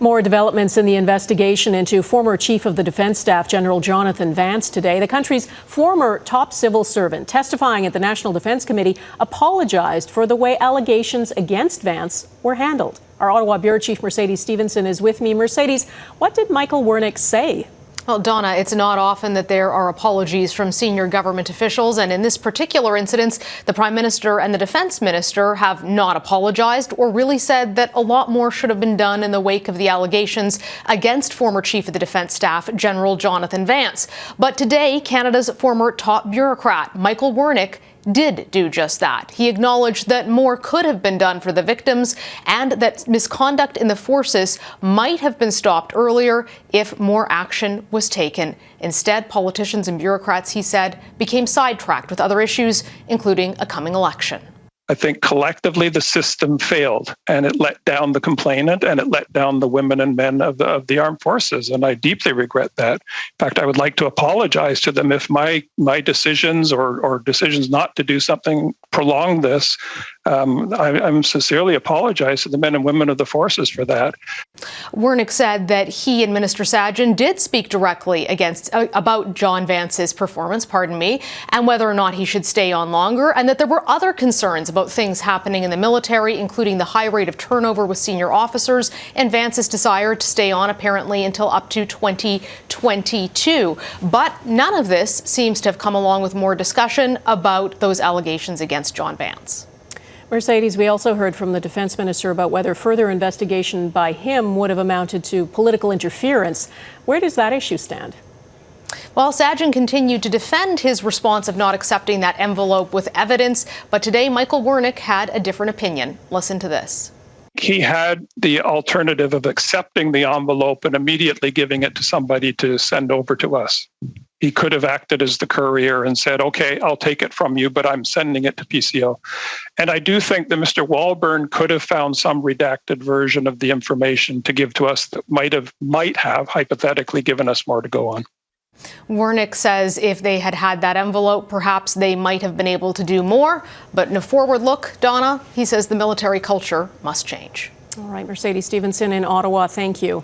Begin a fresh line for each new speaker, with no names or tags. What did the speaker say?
More developments in the investigation into former Chief of the Defence Staff General Jonathan Vance today. The country's former top civil servant testifying at the National Defence Committee apologized for the way allegations against Vance were handled. Our Ottawa Bureau Chief Mercedes Stephenson is with me. Mercedes, what did Michael Wernick say?
Well, Donna, it's not often that there are apologies from senior government officials, and in this particular incident, the Prime Minister and the Defence Minister have not apologized or really said that a lot more should have been done in the wake of the allegations against former Chief of the Defence Staff, General Jonathan Vance. But today, Canada's former top bureaucrat, Michael Wernick, did do just that. He acknowledged that more could have been done for the victims and that misconduct in the forces might have been stopped earlier if more action was taken. Instead, politicians and bureaucrats, he said, became sidetracked with other issues, including a coming election.
I think collectively the system failed, and it let down the complainant and it let down the women and men of the armed forces. And I deeply regret that. In fact, I would like to apologize to them if my decisions or decisions not to do something prolong this. I'm sincerely apologize to the men and women of the forces for that.
Wernick said that he and Minister Sajjan did speak directly about John Vance's performance, and whether or not he should stay on longer, and that there were other concerns about things happening in the military, including the high rate of turnover with senior officers and Vance's desire to stay on apparently until up to 2022. But none of this seems to have come along with more discussion about those allegations against John Vance.
Mercedes, we also heard from the Defence Minister about whether further investigation by him would have amounted to political interference. Where does that issue stand?
Well, Sajjan continued to defend his response of not accepting that envelope with evidence, but today Michael Wernick had a different opinion. Listen to this.
He had the alternative of accepting the envelope and immediately giving it to somebody to send over to us. He could have acted as the courier and said, okay, I'll take it from you, but I'm sending it to PCO. And I do think that Mr. Walburn could have found some redacted version of the information to give to us that might have hypothetically given us more to go on.
Wernick says if they had had that envelope, perhaps they might have been able to do more. But in a forward look, Donna, he says the military culture must change.
All right, Mercedes Stephenson in Ottawa, thank you.